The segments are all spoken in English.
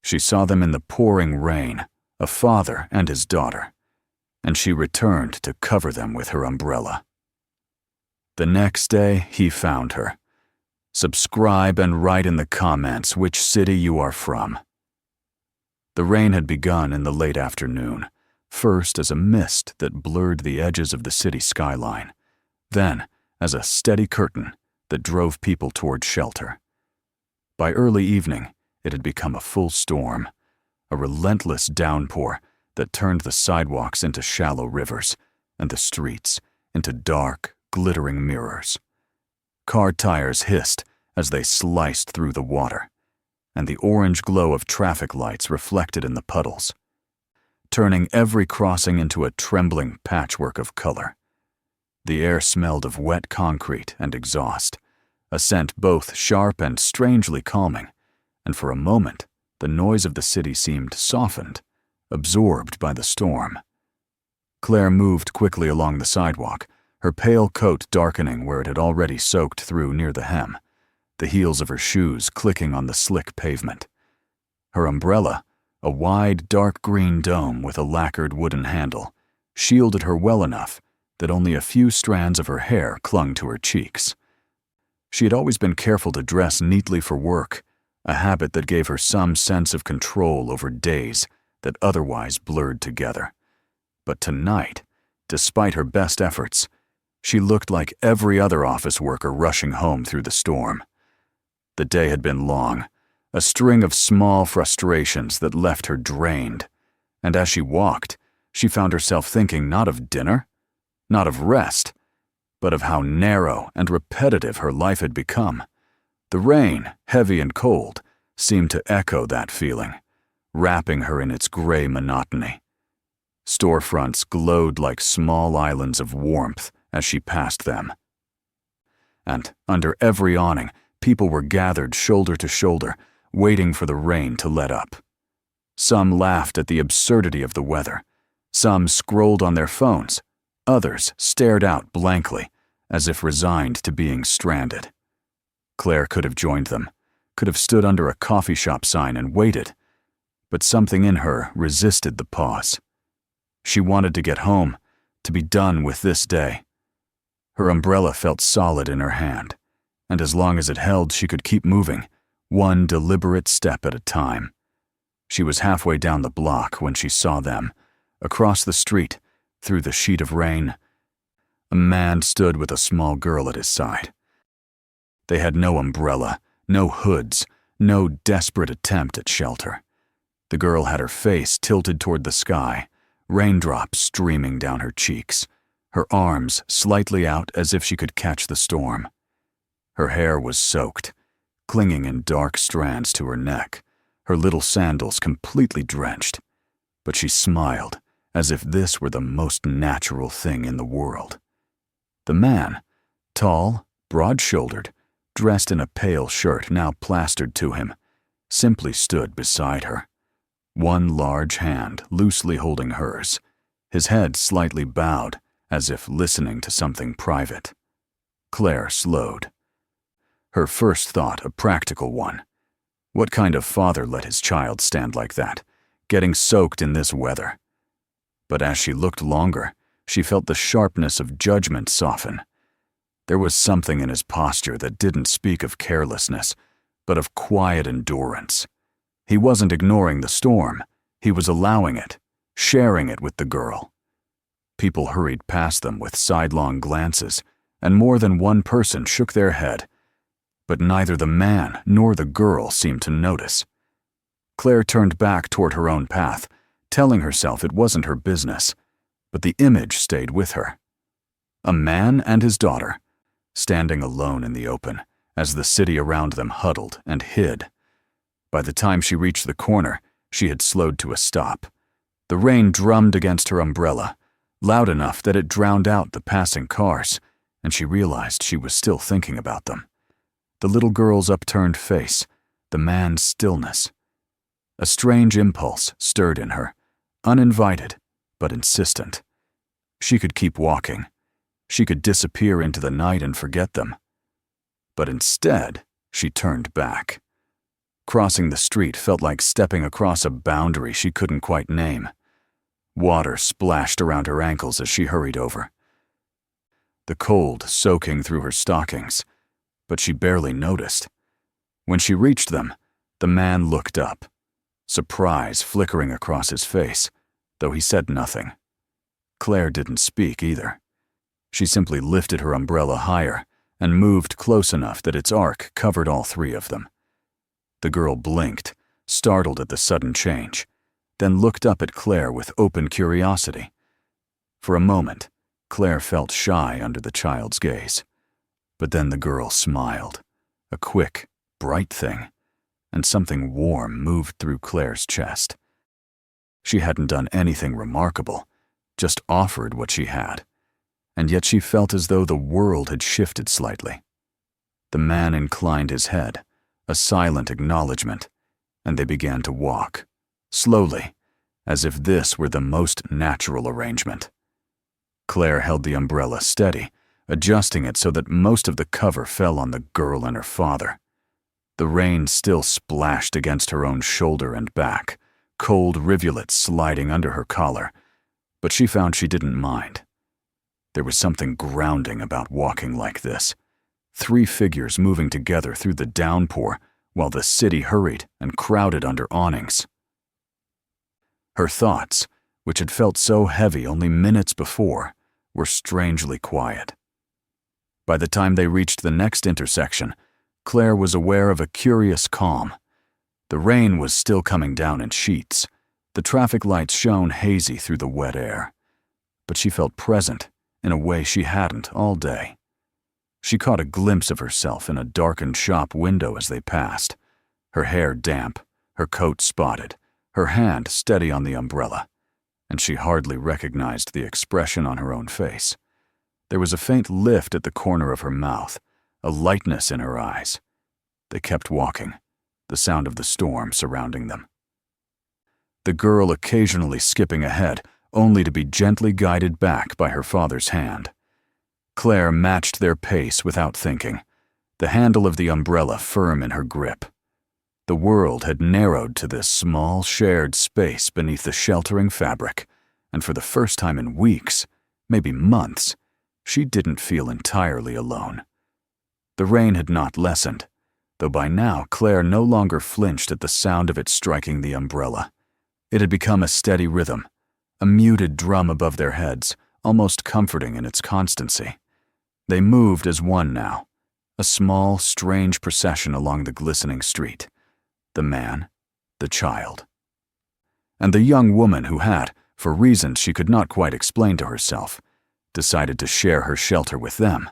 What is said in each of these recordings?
She saw them in the pouring rain, a father and his daughter, and she returned to cover them with her umbrella. The next day, he found her. Subscribe and write in the comments which city you are from. The rain had begun in the late afternoon, first as a mist that blurred the edges of the city skyline, then as a steady curtain that drove people toward shelter. By early evening, it had become a full storm, a relentless downpour that turned the sidewalks into shallow rivers and the streets into dark, glittering mirrors. Car tires hissed as they sliced through the water, and the orange glow of traffic lights reflected in the puddles, turning every crossing into a trembling patchwork of color. The air smelled of wet concrete and exhaust, a scent both sharp and strangely calming, and for a moment the noise of the city seemed softened, absorbed by the storm. Claire moved quickly along the sidewalk, her pale coat darkening where it had already soaked through near the hem, the heels of her shoes clicking on the slick pavement. Her umbrella, a wide dark green dome with a lacquered wooden handle, shielded her well enough that only a few strands of her hair clung to her cheeks. She had always been careful to dress neatly for work, a habit that gave her some sense of control over days that otherwise blurred together. But tonight, despite her best efforts, she looked like every other office worker rushing home through the storm. The day had been long, a string of small frustrations that left her drained, and as she walked, she found herself thinking not of dinner, not of rest, but of how narrow and repetitive her life had become. The rain, heavy and cold, seemed to echo that feeling, wrapping her in its gray monotony. Storefronts glowed like small islands of warmth as she passed them. And under every awning, people were gathered shoulder to shoulder, waiting for the rain to let up. Some laughed at the absurdity of the weather. Some scrolled on their phones. Others stared out blankly, as if resigned to being stranded. Claire could have joined them, could have stood under a coffee shop sign and waited, but something in her resisted the pause. She wanted to get home, to be done with this day. Her umbrella felt solid in her hand, and as long as it held, she could keep moving, one deliberate step at a time. She was halfway down the block when she saw them, across the street, through the sheet of rain. A man stood with a small girl at his side. They had no umbrella, no hoods, no desperate attempt at shelter. The girl had her face tilted toward the sky, raindrops streaming down her cheeks, her arms slightly out as if she could catch the storm. Her hair was soaked, clinging in dark strands to her neck, her little sandals completely drenched, but she smiled as if this were the most natural thing in the world. The man, tall, broad-shouldered, dressed in a pale shirt now plastered to him, simply stood beside her, one large hand loosely holding hers, his head slightly bowed as if listening to something private. Claire slowed. Her first thought a practical one. What kind of father let his child stand like that, getting soaked in this weather? But as she looked longer, she felt the sharpness of judgment soften. There was something in his posture that didn't speak of carelessness, but of quiet endurance. He wasn't ignoring the storm. He was allowing it, sharing it with the girl. People hurried past them with sidelong glances, and more than one person shook their head. But neither the man nor the girl seemed to notice. Claire turned back toward her own path, telling herself it wasn't her business, but the image stayed with her. A man and his daughter, standing alone in the open, as the city around them huddled and hid. By the time she reached the corner, she had slowed to a stop. The rain drummed against her umbrella, loud enough that it drowned out the passing cars, and she realized she was still thinking about them. The little girl's upturned face, the man's stillness. A strange impulse stirred in her, uninvited, but insistent. She could keep walking. She could disappear into the night and forget them. But instead, she turned back. Crossing the street felt like stepping across a boundary she couldn't quite name. Water splashed around her ankles as she hurried over, the cold soaking through her stockings, but she barely noticed. When she reached them, the man looked up, surprise flickering across his face, though he said nothing. Claire didn't speak either. She simply lifted her umbrella higher and moved close enough that its arc covered all three of them. The girl blinked, startled at the sudden change, then looked up at Claire with open curiosity. For a moment, Claire felt shy under the child's gaze. But then the girl smiled, a quick, bright thing, and something warm moved through Claire's chest. She hadn't done anything remarkable, just offered what she had, and yet she felt as though the world had shifted slightly. The man inclined his head, a silent acknowledgement, and they began to walk, slowly, as if this were the most natural arrangement. Claire held the umbrella steady, adjusting it so that most of the cover fell on the girl and her father. The rain still splashed against her own shoulder and back, cold rivulets sliding under her collar, but she found she didn't mind. There was something grounding about walking like this. Three figures moving together through the downpour while the city hurried and crowded under awnings. Her thoughts, which had felt so heavy only minutes before, were strangely quiet. By the time they reached the next intersection, Claire was aware of a curious calm. The rain was still coming down in sheets. The traffic lights shone hazy through the wet air. But she felt present in a way she hadn't all day. She caught a glimpse of herself in a darkened shop window as they passed, her hair damp, her coat spotted, her hand steady on the umbrella, and she hardly recognized the expression on her own face. There was a faint lift at the corner of her mouth, a lightness in her eyes. They kept walking, the sound of the storm surrounding them. The girl occasionally skipping ahead, only to be gently guided back by her father's hand. Claire matched their pace without thinking, the handle of the umbrella firm in her grip. The world had narrowed to this small, shared space beneath the sheltering fabric, and for the first time in weeks, maybe months, she didn't feel entirely alone. The rain had not lessened, though by now Claire no longer flinched at the sound of it striking the umbrella. It had become a steady rhythm, a muted drum above their heads, almost comforting in its constancy. They moved as one now, a small, strange procession along the glistening street. The man, the child, and the young woman who had, for reasons she could not quite explain to herself, decided to share her shelter with them.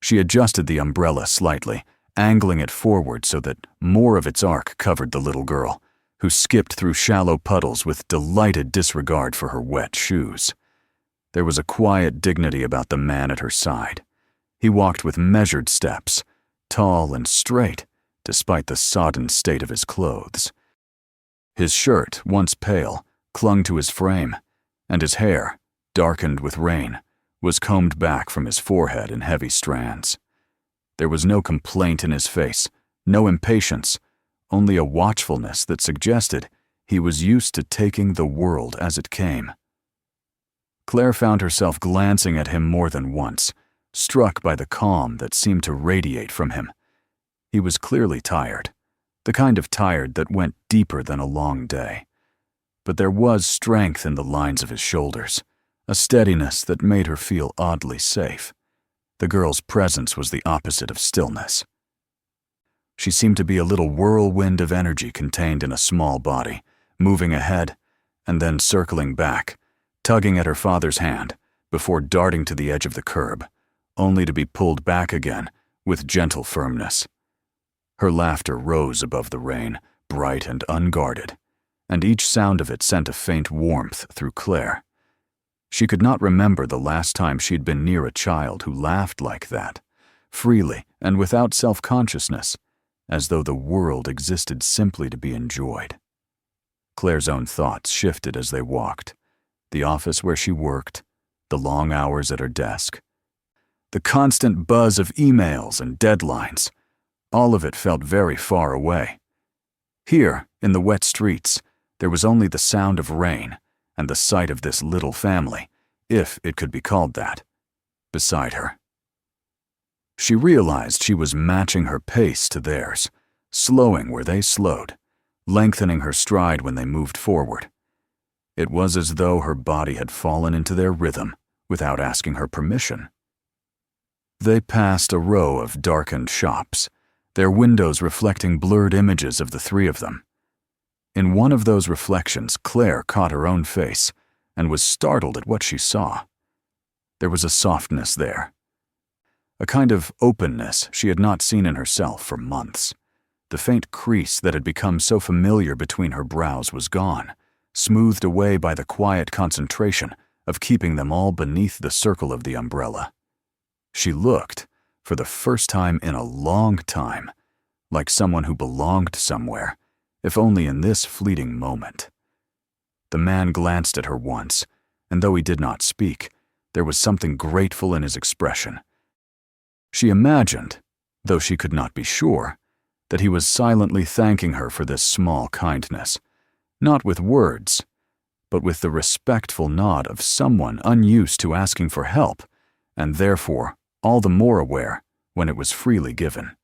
She adjusted the umbrella slightly, angling it forward so that more of its arc covered the little girl, who skipped through shallow puddles with delighted disregard for her wet shoes. There was a quiet dignity about the man at her side. He walked with measured steps, tall and straight, despite the sodden state of his clothes. His shirt, once pale, clung to his frame, and his hair, darkened with rain, was combed back from his forehead in heavy strands. There was no complaint in his face, no impatience, only a watchfulness that suggested he was used to taking the world as it came. Claire found herself glancing at him more than once, struck by the calm that seemed to radiate from him. He was clearly tired, the kind of tired that went deeper than a long day. But there was strength in the lines of his shoulders, a steadiness that made her feel oddly safe. The girl's presence was the opposite of stillness. She seemed to be a little whirlwind of energy contained in a small body, moving ahead and then circling back, tugging at her father's hand before darting to the edge of the curb, only to be pulled back again with gentle firmness. Her laughter rose above the rain, bright and unguarded, and each sound of it sent a faint warmth through Claire. She could not remember the last time she'd been near a child who laughed like that, freely and without self-consciousness, as though the world existed simply to be enjoyed. Claire's own thoughts shifted as they walked. The office where she worked, the long hours at her desk, the constant buzz of emails and deadlines. All of it felt very far away, Here, in the wet streets, there was only the sound of rain and the sight of this little family, if it could be called that, beside her. She realized she was matching her pace to theirs, slowing where they slowed, lengthening her stride when they moved forward. It was as though her body had fallen into their rhythm without asking her permission. They passed a row of darkened shops, their windows reflecting blurred images of the three of them. In one of those reflections, Claire caught her own face and was startled at what she saw. There was a softness there, a kind of openness she had not seen in herself for months. The faint crease that had become so familiar between her brows was gone, smoothed away by the quiet concentration of keeping them all beneath the circle of the umbrella. She looked, for the first time in a long time, like someone who belonged somewhere, if only in this fleeting moment. The man glanced at her once, and though he did not speak, there was something grateful in his expression. She imagined, though she could not be sure, that he was silently thanking her for this small kindness, not with words, but with the respectful nod of someone unused to asking for help, and therefore all the more aware when it was freely given.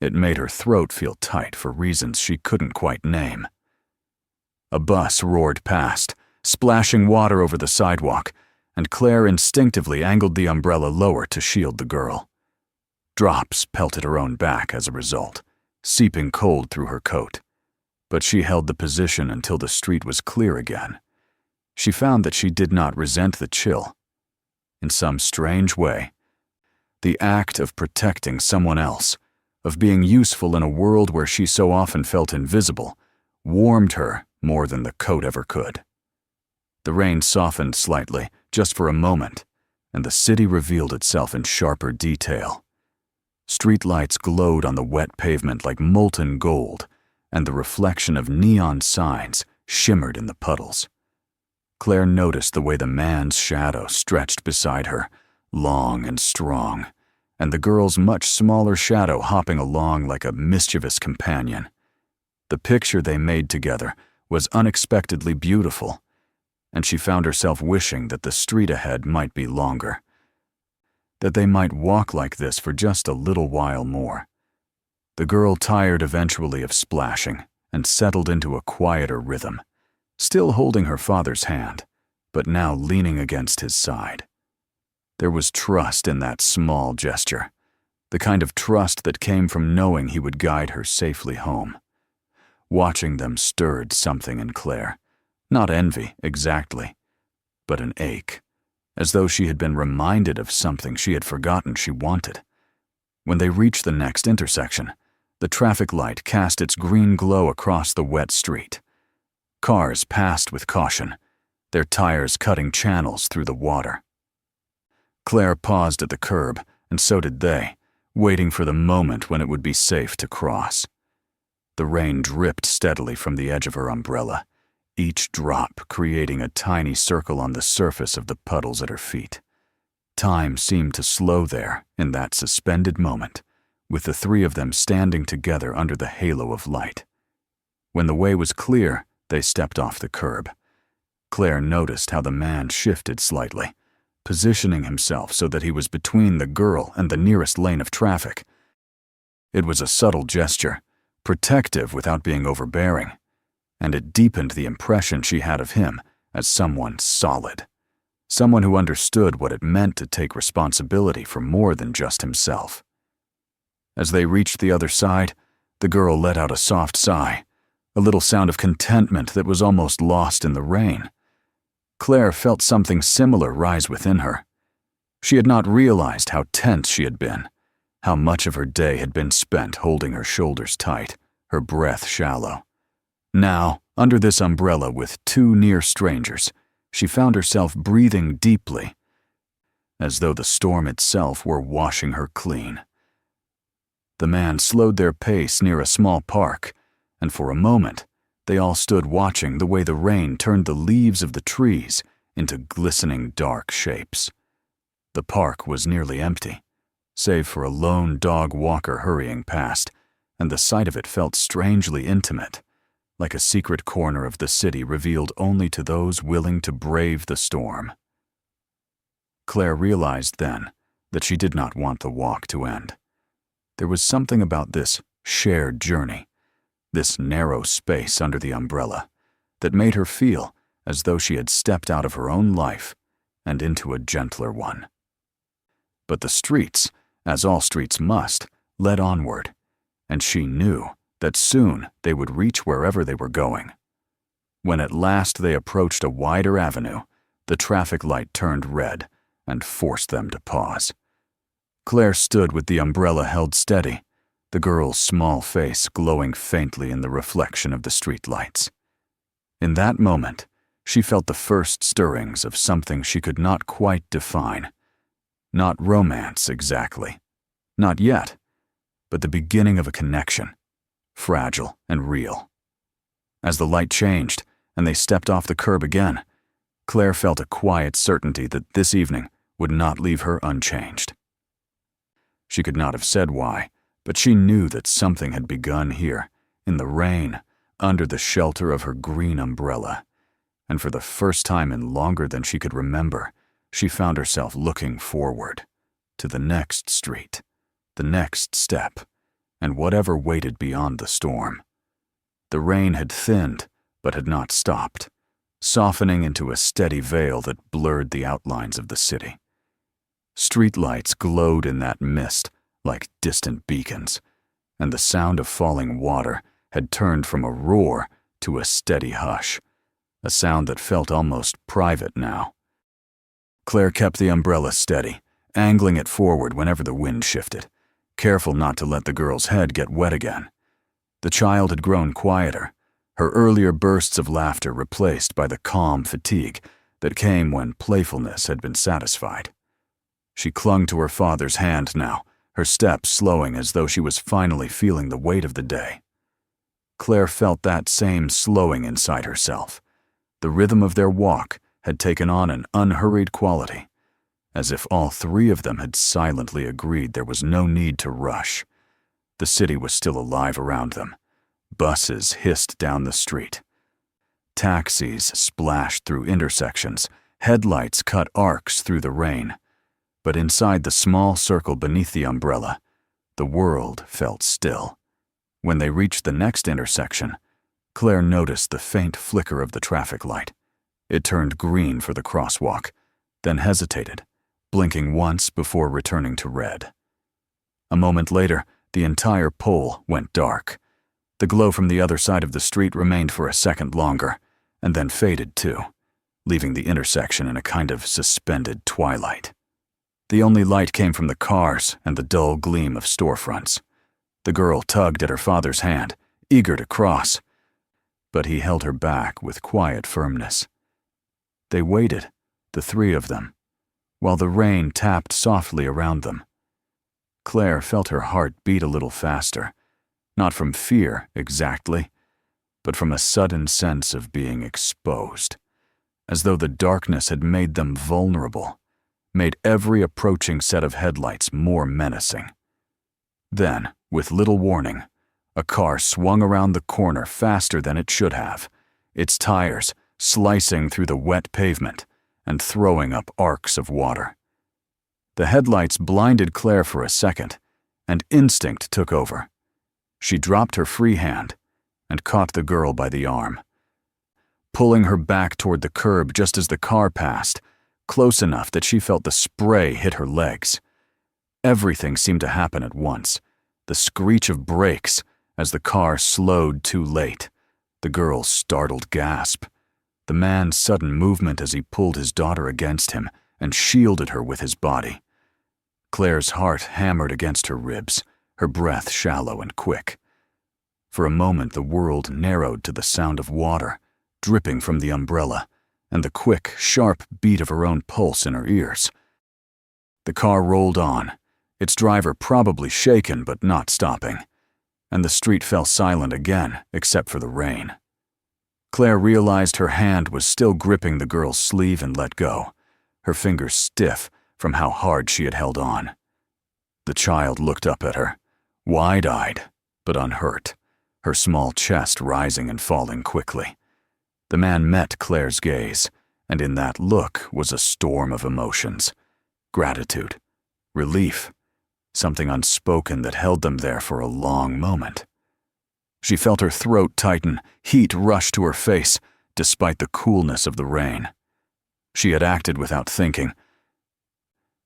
It made her throat feel tight for reasons she couldn't quite name. A bus roared past, splashing water over the sidewalk, and Claire instinctively angled the umbrella lower to shield the girl. Drops pelted her own back as a result, seeping cold through her coat. But she held the position until the street was clear again. She found that she did not resent the chill. In some strange way, the act of protecting someone else, of being useful in a world where she so often felt invisible, warmed her more than the coat ever could. The rain softened slightly, just for a moment, and the city revealed itself in sharper detail. Streetlights glowed on the wet pavement like molten gold, and the reflection of neon signs shimmered in the puddles. Claire noticed the way the man's shadow stretched beside her, long and strong, and the girl's much smaller shadow hopping along like a mischievous companion. The picture they made together was unexpectedly beautiful, and she found herself wishing that the street ahead might be longer, that they might walk like this for just a little while more. The girl tired eventually of splashing and settled into a quieter rhythm, still holding her father's hand, but now leaning against his side. There was trust in that small gesture, the kind of trust that came from knowing he would guide her safely home. Watching them stirred something in Claire, not envy exactly, but an ache, as though she had been reminded of something she had forgotten she wanted. When they reached the next intersection, the traffic light cast its green glow across the wet street. Cars passed with caution, their tires cutting channels through the water. Claire paused at the curb, and so did they, waiting for the moment when it would be safe to cross. The rain dripped steadily from the edge of her umbrella, each drop creating a tiny circle on the surface of the puddles at her feet. Time seemed to slow there in that suspended moment, with the three of them standing together under the halo of light. When the way was clear, they stepped off the curb. Claire noticed how the man shifted slightly, positioning himself so that he was between the girl and the nearest lane of traffic. It was a subtle gesture, protective without being overbearing, and it deepened the impression she had of him as someone solid, someone who understood what it meant to take responsibility for more than just himself. As they reached the other side, the girl let out a soft sigh, a little sound of contentment that was almost lost in the rain. Claire felt something similar rise within her. She had not realized how tense she had been, how much of her day had been spent holding her shoulders tight, her breath shallow. Now, under this umbrella with two near strangers, she found herself breathing deeply, as though the storm itself were washing her clean. The man slowed their pace near a small park, and for a moment, they all stood watching the way the rain turned the leaves of the trees into glistening dark shapes. The park was nearly empty, save for a lone dog walker hurrying past, and the sight of it felt strangely intimate, like a secret corner of the city revealed only to those willing to brave the storm. Claire realized then that she did not want the walk to end. There was something about this shared journey, this narrow space under the umbrella, that made her feel as though she had stepped out of her own life and into a gentler one. But the streets, as all streets must, led onward, and she knew that soon they would reach wherever they were going. When at last they approached a wider avenue, the traffic light turned red and forced them to pause. Claire stood with the umbrella held steady, the girl's small face glowing faintly in the reflection of the street lights. In that moment, she felt the first stirrings of something she could not quite define. Not romance, exactly. Not yet, but the beginning of a connection, fragile and real. As the light changed and they stepped off the curb again, Claire felt a quiet certainty that this evening would not leave her unchanged. She could not have said why, but she knew that something had begun here, in the rain, under the shelter of her green umbrella, and for the first time in longer than she could remember, she found herself looking forward to the next street, the next step, and whatever waited beyond the storm. The rain had thinned, but had not stopped, softening into a steady veil that blurred the outlines of the city. Streetlights glowed in that mist like distant beacons, and the sound of falling water had turned from a roar to a steady hush, a sound that felt almost private now. Claire kept the umbrella steady, angling it forward whenever the wind shifted, careful not to let the girl's head get wet again. The child had grown quieter, her earlier bursts of laughter replaced by the calm fatigue that came when playfulness had been satisfied. She clung to her father's hand now, her steps slowing as though she was finally feeling the weight of the day. Claire felt that same slowing inside herself. The rhythm of their walk had taken on an unhurried quality, as if all three of them had silently agreed there was no need to rush. The city was still alive around them. Buses hissed down the street. Taxis splashed through intersections, headlights cut arcs through the rain. But inside the small circle beneath the umbrella, the world felt still. When they reached the next intersection, Claire noticed the faint flicker of the traffic light. It turned green for the crosswalk, then hesitated, blinking once before returning to red. A moment later, the entire pole went dark. The glow from the other side of the street remained for a second longer, and then faded too, leaving the intersection in a kind of suspended twilight. The only light came from the cars and the dull gleam of storefronts. The girl tugged at her father's hand, eager to cross, but he held her back with quiet firmness. They waited, the three of them, while the rain tapped softly around them. Claire felt her heart beat a little faster, not from fear exactly, but from a sudden sense of being exposed, as though the darkness had made them vulnerable, made every approaching set of headlights more menacing. Then, with little warning, a car swung around the corner faster than it should have, its tires slicing through the wet pavement and throwing up arcs of water. The headlights blinded Claire for a second, and instinct took over. She dropped her free hand and caught the girl by the arm. Pulling her back toward the curb just as the car passed, close enough that she felt the spray hit her legs. Everything seemed to happen at once. The screech of brakes as the car slowed too late, the girl's startled gasp, the man's sudden movement as he pulled his daughter against him and shielded her with his body. Claire's heart hammered against her ribs, her breath shallow and quick. For a moment the world narrowed to the sound of water, dripping from the umbrella, and the quick, sharp beat of her own pulse in her ears. The car rolled on, its driver probably shaken but not stopping, and the street fell silent again except for the rain. Claire realized her hand was still gripping the girl's sleeve and let go, her fingers stiff from how hard she had held on. The child looked up at her, wide-eyed, but unhurt, her small chest rising and falling quickly. The man met Claire's gaze, and in that look was a storm of emotions. Gratitude, relief, something unspoken that held them there for a long moment. She felt her throat tighten, heat rush to her face, despite the coolness of the rain. She had acted without thinking,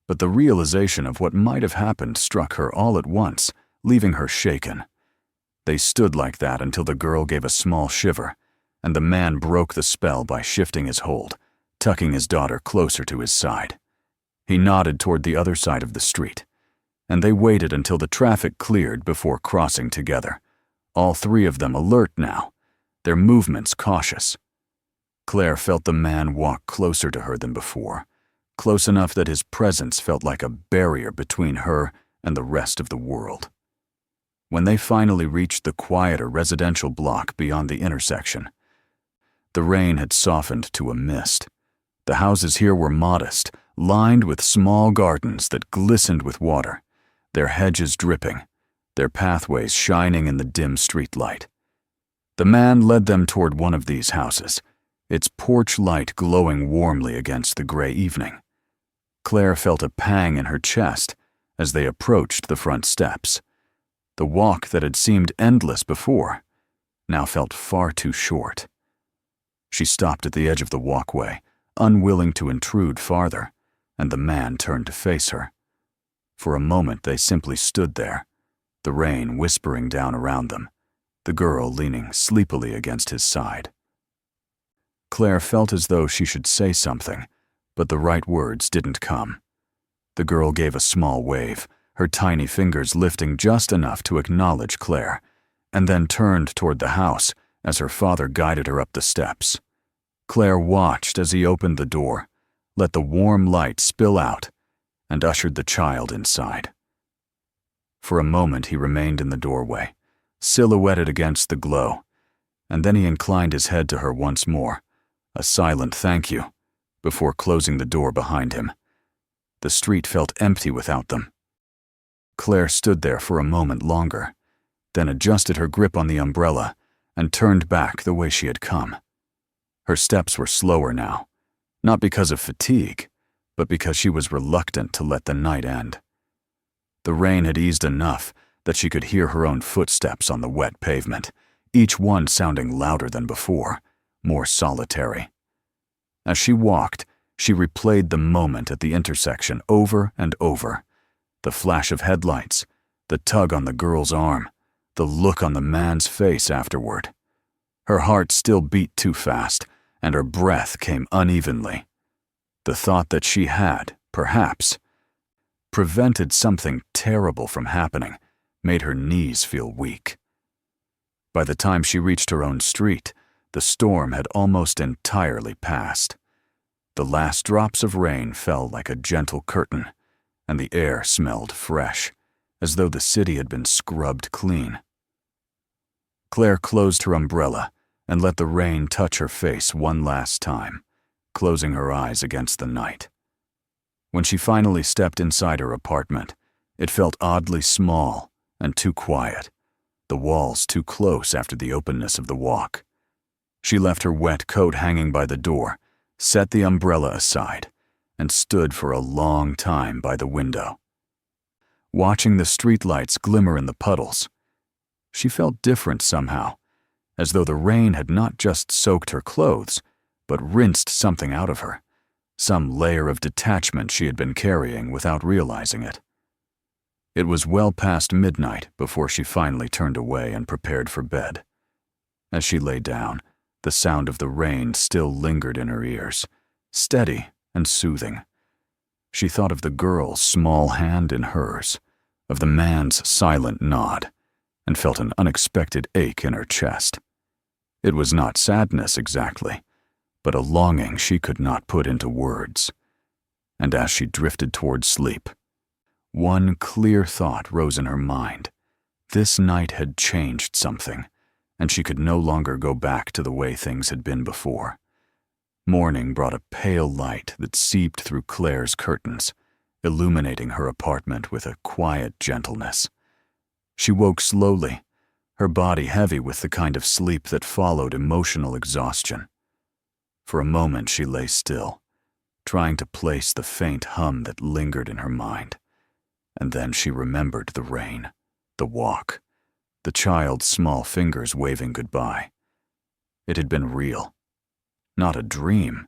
but the realization of what might have happened struck her all at once, leaving her shaken. They stood like that until the girl gave a small shiver, and the man broke the spell by shifting his hold, tucking his daughter closer to his side. He nodded toward the other side of the street, and they waited until the traffic cleared before crossing together, all three of them alert now, their movements cautious. Claire felt the man walk closer to her than before, close enough that his presence felt like a barrier between her and the rest of the world. When they finally reached the quieter residential block beyond the intersection, the rain had softened to a mist. The houses here were modest, lined with small gardens that glistened with water, their hedges dripping, their pathways shining in the dim streetlight. The man led them toward one of these houses, its porch light glowing warmly against the gray evening. Claire felt a pang in her chest as they approached the front steps. The walk that had seemed endless before now felt far too short. She stopped at the edge of the walkway, unwilling to intrude farther, and the man turned to face her. For a moment they simply stood there, the rain whispering down around them, the girl leaning sleepily against his side. Claire felt as though she should say something, but the right words didn't come. The girl gave a small wave, her tiny fingers lifting just enough to acknowledge Claire, and then turned toward the house as her father guided her up the steps. Claire watched as he opened the door, let the warm light spill out, and ushered the child inside. For a moment he remained in the doorway, silhouetted against the glow, and then he inclined his head to her once more, a silent thank you, before closing the door behind him. The street felt empty without them. Claire stood there for a moment longer, then adjusted her grip on the umbrella and turned back the way she had come. Her steps were slower now, not because of fatigue, but because she was reluctant to let the night end. The rain had eased enough that she could hear her own footsteps on the wet pavement, each one sounding louder than before, more solitary. As she walked, she replayed the moment at the intersection over and over. The flash of headlights, the tug on the girl's arm, the look on the man's face afterward. Her heart still beat too fast, and her breath came unevenly. The thought that she had, perhaps, prevented something terrible from happening made her knees feel weak. By the time she reached her own street, the storm had almost entirely passed. The last drops of rain fell like a gentle curtain, and the air smelled fresh, as though the city had been scrubbed clean. Claire closed her umbrella and let the rain touch her face one last time, closing her eyes against the night. When she finally stepped inside her apartment, it felt oddly small and too quiet, the walls too close after the openness of the walk. She left her wet coat hanging by the door, set the umbrella aside, and stood for a long time by the window. Watching the streetlights glimmer in the puddles, she felt different somehow, as though the rain had not just soaked her clothes, but rinsed something out of her, some layer of detachment she had been carrying without realizing it. It was well past midnight before she finally turned away and prepared for bed. As she lay down, the sound of the rain still lingered in her ears, steady and soothing. She thought of the girl's small hand in hers, of the man's silent nod, and felt an unexpected ache in her chest. It was not sadness exactly, but a longing she could not put into words. And as she drifted toward sleep, one clear thought rose in her mind. This night had changed something, and she could no longer go back to the way things had been before. Morning brought a pale light that seeped through Claire's curtains, illuminating her apartment with a quiet gentleness. She woke slowly, her body heavy with the kind of sleep that followed emotional exhaustion. For a moment she lay still, trying to place the faint hum that lingered in her mind. And then she remembered the rain, the walk, the child's small fingers waving goodbye. It had been real, not a dream,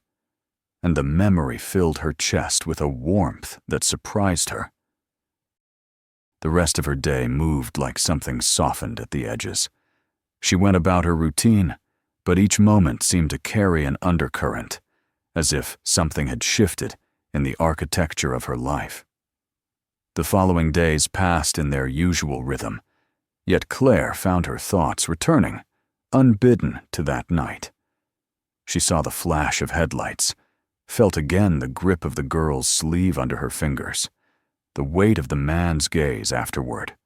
and the memory filled her chest with a warmth that surprised her. The rest of her day moved like something softened at the edges. She went about her routine, but each moment seemed to carry an undercurrent, as if something had shifted in the architecture of her life. The following days passed in their usual rhythm, yet Claire found her thoughts returning, unbidden, to that night. She saw the flash of headlights, felt again the grip of the girl's sleeve under her fingers, the weight of the man's gaze afterward.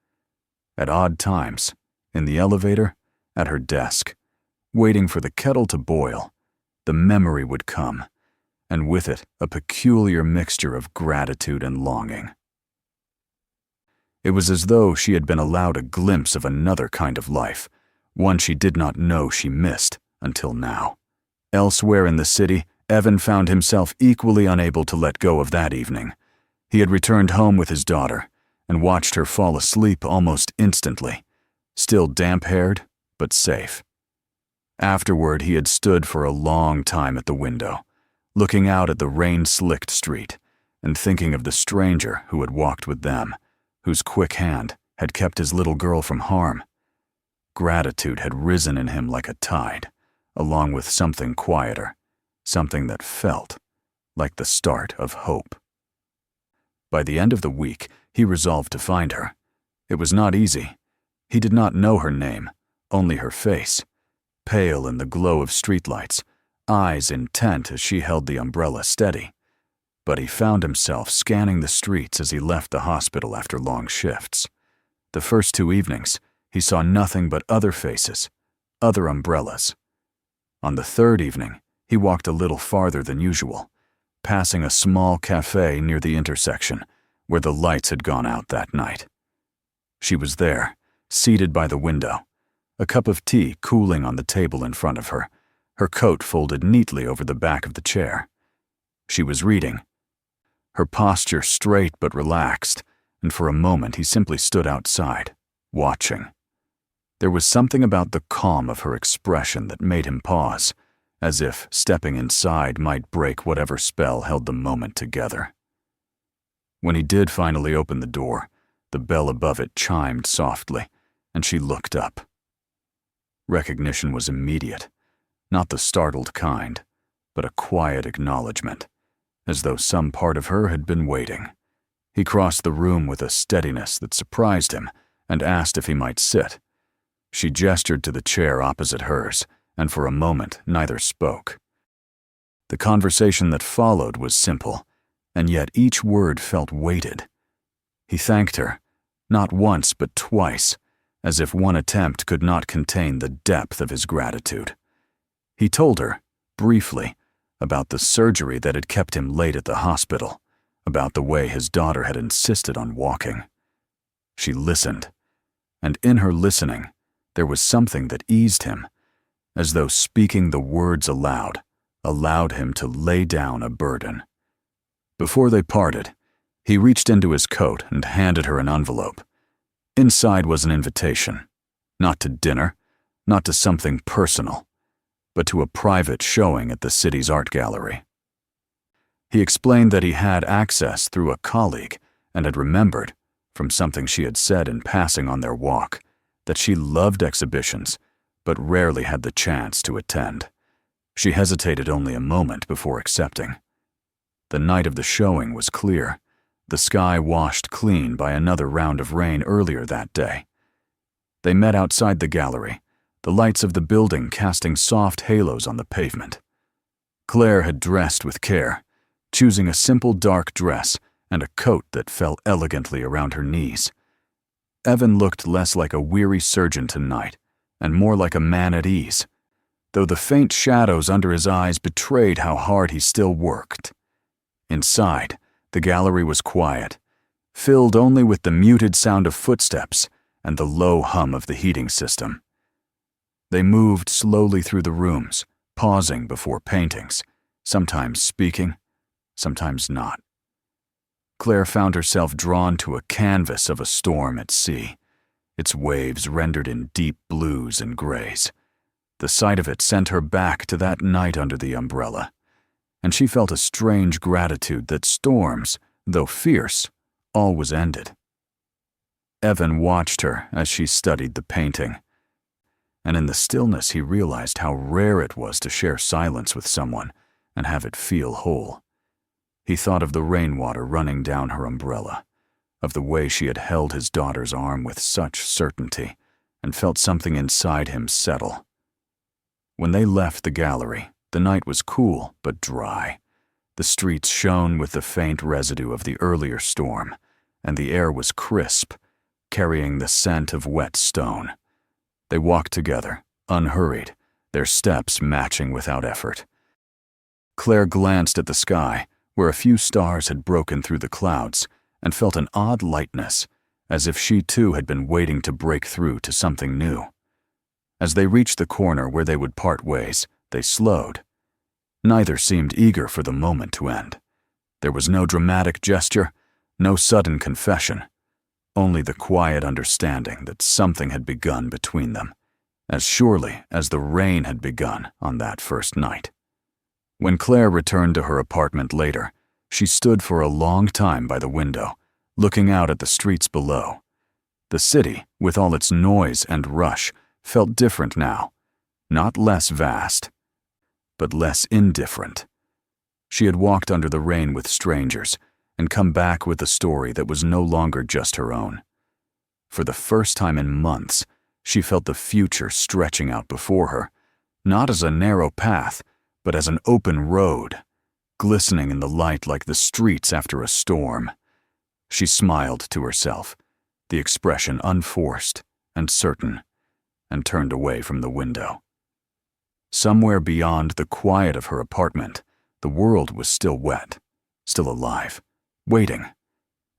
At odd times, in the elevator, at her desk, waiting for the kettle to boil, the memory would come, and with it a peculiar mixture of gratitude and longing. It was as though she had been allowed a glimpse of another kind of life, one she did not know she missed until now. Elsewhere in the city, Evan found himself equally unable to let go of that evening. He had returned home with his daughter and watched her fall asleep almost instantly, still damp-haired but safe. Afterward, he had stood for a long time at the window, looking out at the rain-slicked street and thinking of the stranger who had walked with them, whose quick hand had kept his little girl from harm. Gratitude had risen in him like a tide, along with something quieter, something that felt like the start of hope. By the end of the week, he resolved to find her. It was not easy. He did not know her name, only her face, pale in the glow of streetlights, eyes intent as she held the umbrella steady. But he found himself scanning the streets as he left the hospital after long shifts. The first 2 evenings, he saw nothing but other faces, other umbrellas. On the third evening, he walked a little farther than usual, passing a small cafe near the intersection where the lights had gone out that night. She was there, seated by the window, a cup of tea cooling on the table in front of her, her coat folded neatly over the back of the chair. She was reading, her posture straight but relaxed, and for a moment he simply stood outside, watching. There was something about the calm of her expression that made him pause, as if stepping inside might break whatever spell held the moment together. When he did finally open the door, the bell above it chimed softly, and she looked up. Recognition was immediate, not the startled kind, but a quiet acknowledgement, as though some part of her had been waiting. He crossed the room with a steadiness that surprised him and asked if he might sit. She gestured to the chair opposite hers, and for a moment neither spoke. The conversation that followed was simple, and yet each word felt weighted. He thanked her, not once but twice, as if one attempt could not contain the depth of his gratitude. He told her, briefly, about the surgery that had kept him late at the hospital, about the way his daughter had insisted on walking. She listened, and in her listening, there was something that eased him, as though speaking the words aloud allowed him to lay down a burden. Before they parted, he reached into his coat and handed her an envelope. Inside was an invitation, not to dinner, not to something personal, but to a private showing at the city's art gallery. He explained that he had access through a colleague and had remembered, from something she had said in passing on their walk, that she loved exhibitions, but rarely had the chance to attend. She hesitated only a moment before accepting. The night of the showing was clear, the sky washed clean by another round of rain earlier that day. They met outside the gallery, the lights of the building casting soft halos on the pavement. Claire had dressed with care, choosing a simple dark dress and a coat that fell elegantly around her knees. Evan looked less like a weary surgeon tonight, and more like a man at ease, though the faint shadows under his eyes betrayed how hard he still worked. Inside, the gallery was quiet, filled only with the muted sound of footsteps and the low hum of the heating system. They moved slowly through the rooms, pausing before paintings, sometimes speaking, sometimes not. Claire found herself drawn to a canvas of a storm at sea, its waves rendered in deep blues and grays. The sight of it sent her back to that night under the umbrella, and she felt a strange gratitude that storms, though fierce, always ended. Evan watched her as she studied the painting, and in the stillness he realized how rare it was to share silence with someone and have it feel whole. He thought of the rainwater running down her umbrella, of the way she had held his daughter's arm with such certainty, and felt something inside him settle. When they left the gallery, the night was cool but dry. The streets shone with the faint residue of the earlier storm, and the air was crisp, carrying the scent of wet stone. They walked together, unhurried, their steps matching without effort. Claire glanced at the sky, where a few stars had broken through the clouds, and felt an odd lightness, as if she too had been waiting to break through to something new. As they reached the corner where they would part ways, they slowed. Neither seemed eager for the moment to end. There was no dramatic gesture, no sudden confession, only the quiet understanding that something had begun between them, as surely as the rain had begun on that first night. When Claire returned to her apartment later, she stood for a long time by the window, looking out at the streets below. The city, with all its noise and rush, felt different now, not less vast, but less indifferent. She had walked under the rain with strangers and come back with a story that was no longer just her own. For the first time in months, she felt the future stretching out before her, not as a narrow path, but as an open road, glistening in the light like the streets after a storm. She smiled to herself, the expression unforced and certain, and turned away from the window. Somewhere beyond the quiet of her apartment, the world was still wet, still alive, waiting.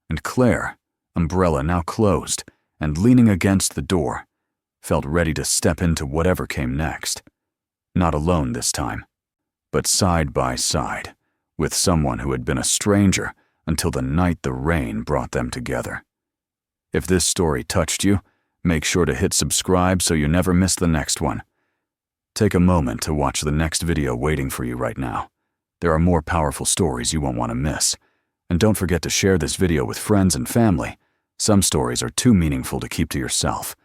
And Claire, umbrella now closed and leaning against the door, felt ready to step into whatever came next. Not alone this time, but side by side, with someone who had been a stranger until the night the rain brought them together. If this story touched you, make sure to hit subscribe so you never miss the next one. Take a moment to watch the next video waiting for you right now. There are more powerful stories you won't want to miss. And don't forget to share this video with friends and family. Some stories are too meaningful to keep to yourself.